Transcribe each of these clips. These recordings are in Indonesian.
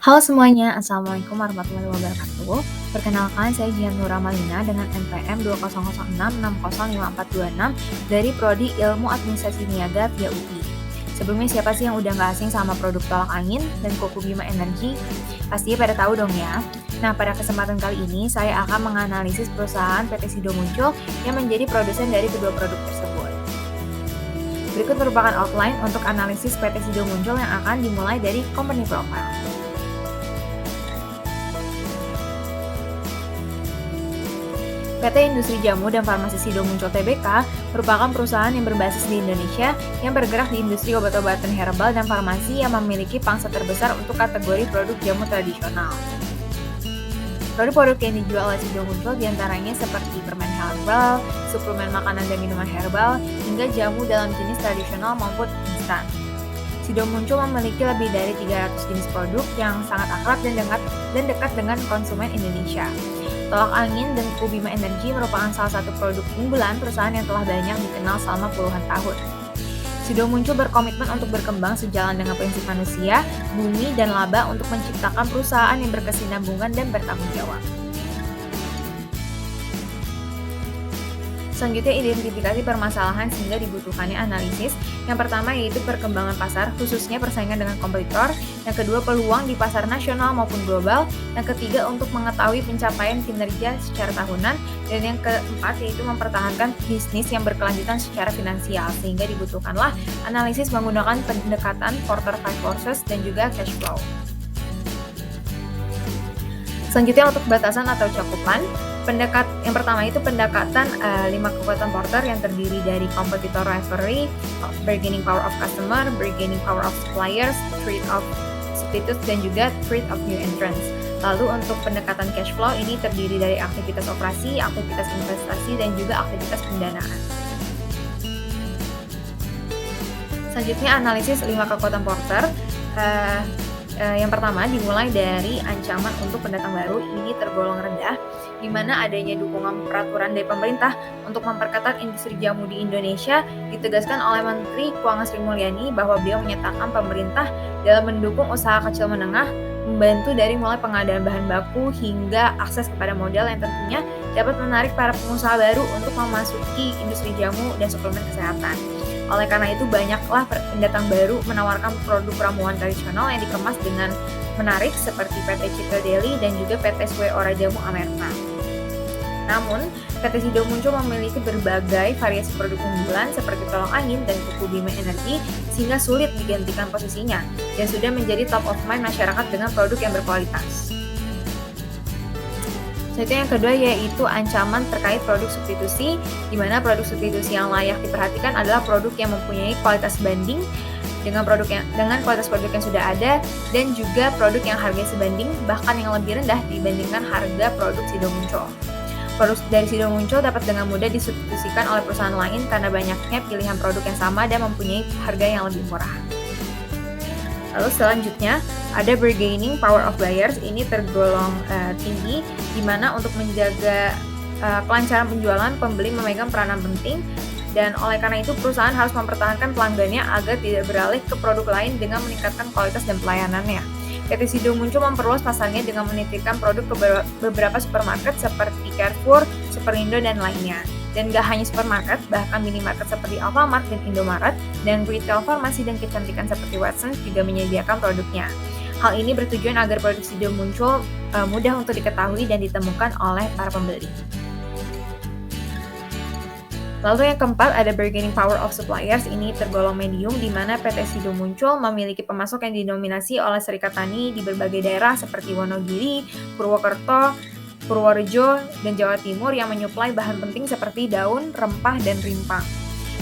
Halo semuanya, Assalamualaikum warahmatullahi wabarakatuh. Perkenalkan, saya Jihan Nura Malina dengan NPM 2006605426 dari Prodi Ilmu Administrasi Niaga via UI. Sebelumnya siapa sih yang udah nggak asing sama produk tolak angin dan Kuku Bima Energi? Pastinya pada tahu dong ya. Nah, pada kesempatan kali ini saya akan menganalisis perusahaan PT Sido Muncul yang menjadi produsen dari kedua produk tersebut. Berikut merupakan outline untuk analisis PT Sido Muncul yang akan dimulai dari company profile. PT Industri Jamu dan Farmasi Sido Muncul Tbk merupakan perusahaan yang berbasis di Indonesia yang bergerak di industri obat-obatan herbal dan farmasi yang memiliki pangsa terbesar untuk kategori produk jamu tradisional. Produk-produk yang dijual oleh Sido Muncul diantaranya seperti permen herbal, suplemen makanan dan minuman herbal, hingga jamu dalam jenis tradisional maupun instan. Sido Muncul memiliki lebih dari 300 jenis produk yang sangat akrab dan dekat dengan konsumen Indonesia. Tolak angin dan Kuku Bima Energi merupakan salah satu produk unggulan perusahaan yang telah banyak dikenal selama puluhan tahun. Sido Muncul berkomitmen untuk berkembang sejalan dengan prinsip manusia, bumi, dan laba untuk menciptakan perusahaan yang berkesinambungan dan bertanggung jawab. Selanjutnya, identifikasi permasalahan sehingga dibutuhkannya analisis. Yang pertama yaitu perkembangan pasar, khususnya persaingan dengan kompetitor. Yang kedua, peluang di pasar nasional maupun global. Yang ketiga, untuk mengetahui pencapaian kinerja secara tahunan. Dan yang keempat yaitu mempertahankan bisnis yang berkelanjutan secara finansial, sehingga dibutuhkanlah analisis menggunakan pendekatan quarter five forces dan juga cash flow. Selanjutnya, untuk batasan atau cakupan, yang pertama itu pendekatan 5 kekuatan Porter yang terdiri dari competitor rivalry, bargaining power of customer, bargaining power of suppliers, threat of substitutes, dan juga threat of new entrants. Lalu untuk pendekatan cash flow ini terdiri dari aktivitas operasi, aktivitas investasi, dan juga aktivitas pendanaan. Selanjutnya, analisis 5 kekuatan Porter. Yang pertama dimulai dari ancaman untuk pendatang baru, ini tergolong rendah, di mana adanya dukungan peraturan dari pemerintah untuk memperketat industri jamu di Indonesia ditegaskan oleh Menteri Keuangan Sri Mulyani bahwa beliau menyatakan pemerintah dalam mendukung usaha kecil menengah, membantu dari mulai pengadaan bahan baku hingga akses kepada modal yang tentunya dapat menarik para pengusaha baru untuk memasuki industri jamu dan suplemen kesehatan. Oleh karena itu, banyaklah pendatang baru menawarkan produk ramuan tradisional yang dikemas dengan menarik seperti PT Citra Deli dan juga PT Sue Ora Jamu Amerta. Namun, PT Sido Muncul memiliki berbagai variasi produk unggulan seperti tolak angin dan Kuku Bima Energi sehingga sulit digantikan posisinya dan sudah menjadi top of mind masyarakat dengan produk yang berkualitas. Selanjutnya yang kedua yaitu ancaman terkait produk substitusi, di mana produk substitusi yang layak diperhatikan adalah produk yang mempunyai kualitas banding dengan kualitas produk yang sudah ada dan juga produk yang harganya sebanding bahkan yang lebih rendah dibandingkan harga produk Sido Muncul. Produk dari Sido Muncul dapat dengan mudah disubstitusikan oleh perusahaan lain karena banyaknya pilihan produk yang sama dan mempunyai harga yang lebih murah. Lalu selanjutnya ada bargaining power of buyers, ini tergolong tinggi, di mana untuk menjaga kelancaran penjualan, pembeli memegang peranan penting, dan oleh karena itu perusahaan harus mempertahankan pelanggannya agar tidak beralih ke produk lain dengan meningkatkan kualitas dan pelayanannya. PT Sido Muncul memperluas pasarnya dengan menitipkan produk ke beberapa supermarket seperti Carrefour, Superindo, dan lainnya. Dan gak hanya supermarket, bahkan minimarket seperti Alfamart dan Indomaret, dan retail farmasi dan kecantikan seperti Watsons juga menyediakan produknya. Hal ini bertujuan agar produk Sido Muncul mudah untuk diketahui dan ditemukan oleh para pembeli. Lalu yang keempat ada bargaining power of suppliers, ini tergolong medium di mana PT Sido Muncul memiliki pemasok yang didominasi oleh serikat tani di berbagai daerah seperti Wonogiri, Purwokerto, Purworejo, dan Jawa Timur yang menyuplai bahan penting seperti daun, rempah, dan rimpang.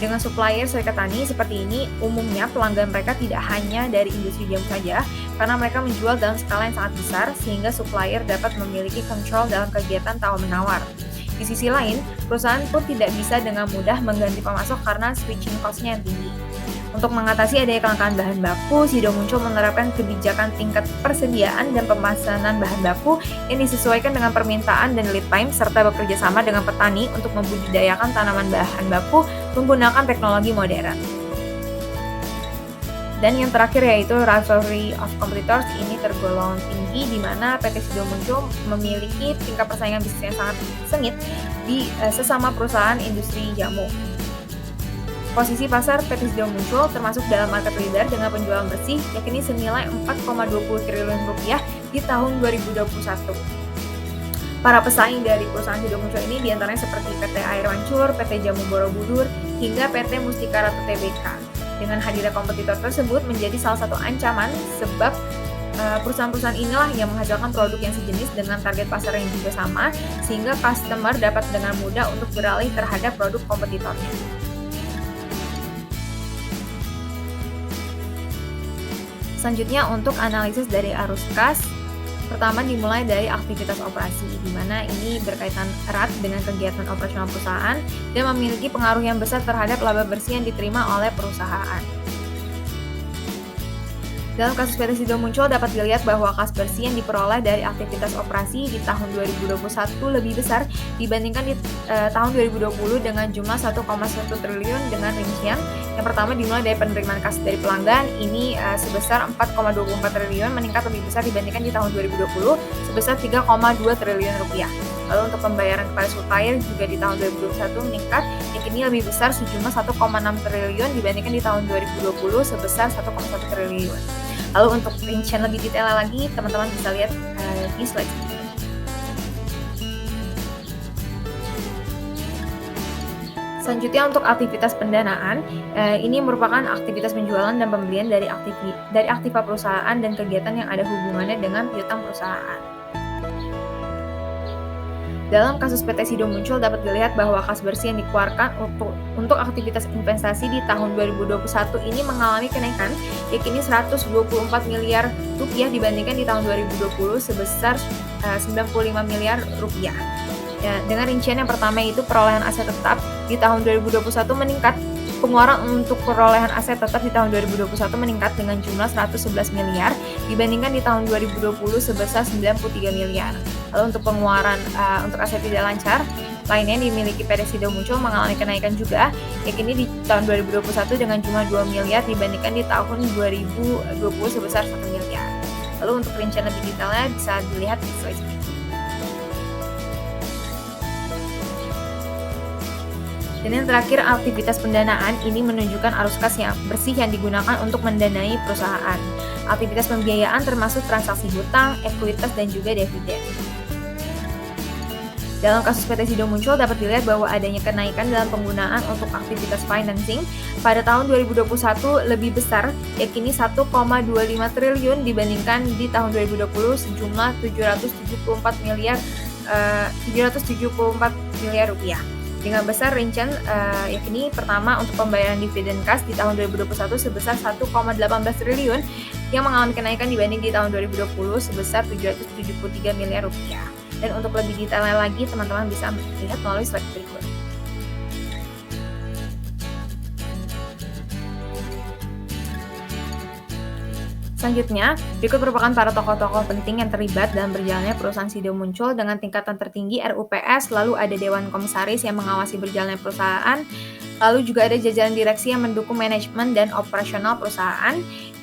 Dengan supplier serikat tani seperti ini, umumnya pelanggan mereka tidak hanya dari industri jamu saja, karena mereka menjual dalam skala yang sangat besar, sehingga supplier dapat memiliki kontrol dalam kegiatan tawar-menawar. Di sisi lain, perusahaan pun tidak bisa dengan mudah mengganti pemasok karena switching cost-nya yang tinggi. Untuk mengatasi adanya kelangkaan bahan baku, Sido Muncul menerapkan kebijakan tingkat persediaan dan pemesanan bahan baku yang disesuaikan dengan permintaan dan lead time, serta bekerja sama dengan petani untuk membudidayakan tanaman bahan baku menggunakan teknologi modern. Dan yang terakhir yaitu rivalry of competitors, ini tergolong tinggi di mana PT Sido Muncul memiliki tingkat persaingan bisnis yang sangat sengit di sesama perusahaan industri jamu. Posisi pasar PT Sido Muncul termasuk dalam market leader dengan penjualan bersih yakni senilai 4,20 triliun rupiah di tahun 2021. Para pesaing dari perusahaan Sido Muncul ini diantaranya seperti PT Air Mancur, PT Jamu Borobudur, hingga PT Mustika Ratu Tbk. Dengan hadirnya kompetitor tersebut menjadi salah satu ancaman sebab perusahaan-perusahaan inilah yang menghasilkan produk yang sejenis dengan target pasar yang juga sama sehingga customer dapat dengan mudah untuk beralih terhadap produk kompetitornya. Selanjutnya untuk analisis dari arus kas, pertama dimulai dari aktivitas operasi, di mana ini berkaitan erat dengan kegiatan operasional perusahaan dan memiliki pengaruh yang besar terhadap laba bersih yang diterima oleh perusahaan. Dalam kasus PT Sido Muncul dapat dilihat bahwa kas bersih yang diperoleh dari aktivitas operasi di tahun 2021 lebih besar dibandingkan di tahun 2020 dengan jumlah 1,1 triliun dengan rincian. Yang pertama dimulai dari penerimaan kas dari pelanggan, ini sebesar 4,24 triliun, meningkat lebih besar dibandingkan di tahun 2020 sebesar 3,2 triliun rupiah. Lalu untuk pembayaran kepada supplier juga di tahun 2021 meningkat, yakni lebih besar sejumlah 1,6 triliun dibandingkan di tahun 2020 sebesar 1,1 triliun. Lalu untuk rincian lebih detail lagi, teman-teman bisa lihat di slide ini. Selanjutnya untuk aktivitas pendanaan, ini merupakan aktivitas penjualan dan pembelian dari aktiva perusahaan dan kegiatan yang ada hubungannya dengan piutang perusahaan. Dalam kasus PT Sido Muncul dapat dilihat bahwa kas bersih yang dikeluarkan untuk aktivitas investasi di tahun 2021 ini mengalami kenaikan, yakni 124 miliar rupiah dibandingkan di tahun 2020 sebesar 95 miliar rupiah. Ya, dengan rincian yang pertama itu perolehan aset tetap di tahun 2021 meningkat. Pengeluaran untuk perolehan aset tetap di tahun 2021 meningkat dengan jumlah 111 miliar dibandingkan di tahun 2020 sebesar 93 miliar. Lalu untuk pengeluaran untuk aset tidak lancar lainnya dimiliki PT Sido Muncul mengalami kenaikan juga, yakni di tahun 2021 dengan jumlah 2 miliar dibandingkan di tahun 2020 sebesar 1 miliar. Lalu untuk rincian lebih detailnya bisa dilihat di slide ini. Dan yang terakhir, aktivitas pendanaan ini menunjukkan arus kas yang bersih yang digunakan untuk mendanai perusahaan. Aktivitas pembiayaan termasuk transaksi hutang, ekuitas, dan juga dividen. Dalam kasus PT Sido Muncul dapat dilihat bahwa adanya kenaikan dalam penggunaan untuk aktivitas financing pada tahun 2021 lebih besar, yakni 1,25 triliun dibandingkan di tahun 2020 sejumlah 774 miliar rupiah. Dengan besar rincian yakni pertama untuk pembayaran dividen kas di tahun 2021 sebesar 1,18 triliun yang mengalami kenaikan dibanding di tahun 2020 sebesar 773 miliar rupiah. Dan untuk lebih detailnya lagi teman-teman bisa lihat melalui slide berikut. Selanjutnya, berikut merupakan para tokoh-tokoh penting yang terlibat dalam berjalannya perusahaan Sido Muncul dengan tingkatan tertinggi RUPS, lalu ada Dewan Komisaris yang mengawasi berjalannya perusahaan, lalu juga ada jajaran direksi yang mendukung manajemen dan operasional perusahaan,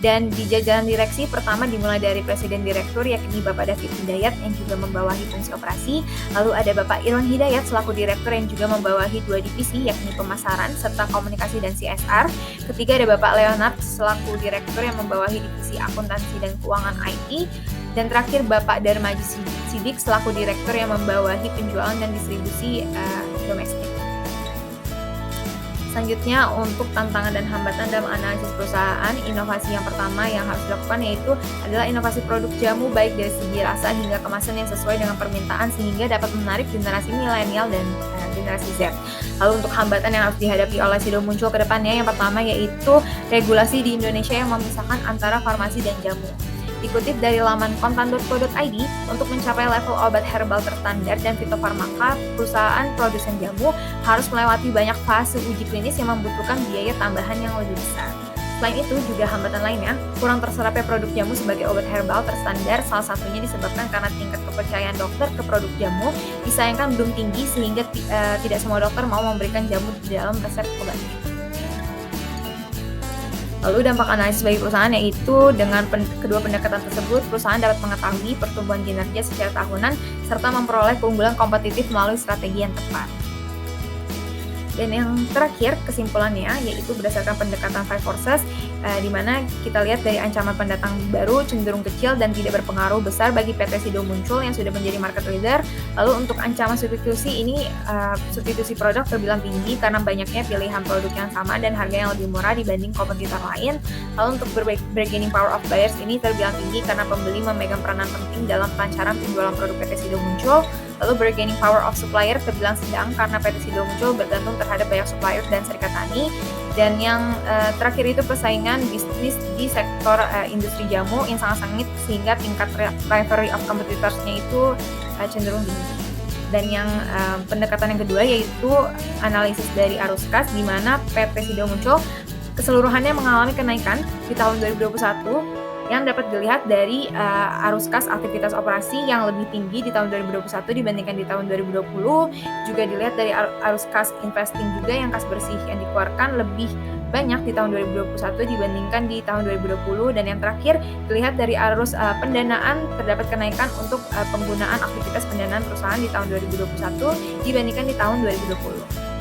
dan di jajaran direksi pertama dimulai dari Presiden Direktur yakni Bapak David Hidayat yang juga membawahi fungsi operasi, lalu ada Bapak Irwan Hidayat selaku Direktur yang juga membawahi 2 divisi yakni pemasaran serta komunikasi dan CSR. Ketiga ada Bapak Leonard selaku Direktur yang membawahi divisi akuntansi dan keuangan IT, dan terakhir Bapak Darmaji Sidik selaku Direktur yang membawahi penjualan dan distribusi domestik. Selanjutnya untuk tantangan dan hambatan dalam analisis perusahaan, inovasi yang pertama yang harus dilakukan yaitu adalah inovasi produk jamu baik dari segi rasa hingga kemasan yang sesuai dengan permintaan sehingga dapat menarik generasi milenial dan generasi Z. Lalu untuk hambatan yang harus dihadapi oleh Sido Muncul ke depannya, yang pertama yaitu regulasi di Indonesia yang memisahkan antara farmasi dan jamu. Dikutip dari laman kontan.co.id, untuk mencapai level obat herbal terstandar dan fitofarmaka, perusahaan produsen jamu harus melewati banyak fase uji klinis yang membutuhkan biaya tambahan yang lebih besar. Selain itu, juga hambatan lainnya, kurang terserapnya produk jamu sebagai obat herbal terstandar, salah satunya disebabkan karena tingkat kepercayaan dokter ke produk jamu disayangkan belum tinggi sehingga tidak semua dokter mau memberikan jamu di dalam resep obatnya. Lalu dampak analisis bagi perusahaan yaitu dengan kedua pendekatan tersebut, perusahaan dapat mengetahui pertumbuhan kinerja secara tahunan serta memperoleh keunggulan kompetitif melalui strategi yang tepat. Dan yang terakhir kesimpulannya yaitu berdasarkan pendekatan Five Forces, di mana kita lihat dari ancaman pendatang baru cenderung kecil dan tidak berpengaruh besar bagi PT Sido Muncul yang sudah menjadi market leader. Lalu untuk ancaman substitusi ini, substitusi produk terbilang tinggi karena banyaknya pilihan produk yang sama dan harga yang lebih murah dibanding kompetitor lain. Lalu untuk bargaining power of buyers ini terbilang tinggi karena pembeli memegang peranan penting dalam pelancaran penjualan produk PT Sido Muncul. Lalu bargaining power of supplier terbilang sedang karena PT Sido Muncul bergantung terhadap banyak supplier dan serikat tani. Dan yang terakhir itu persaingan bisnis di sektor industri jamu yang sangat sengit sehingga tingkat rivalry of competitors-nya itu cenderung tinggi. Dan yang pendekatan yang kedua yaitu analisis dari arus kas, di mana PT Sido Muncul keseluruhannya mengalami kenaikan di tahun 2021 yang dapat dilihat dari arus kas aktivitas operasi yang lebih tinggi di tahun 2021 dibandingkan di tahun 2020. Juga dilihat dari arus kas investing juga yang kas bersih yang dikeluarkan lebih banyak di tahun 2021 dibandingkan di tahun 2020. Dan yang terakhir dilihat dari arus pendanaan, terdapat kenaikan untuk penggunaan aktivitas pendanaan perusahaan di tahun 2021 dibandingkan di tahun 2020.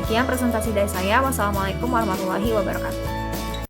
Sekian presentasi dari saya. Wassalamualaikum warahmatullahi wabarakatuh.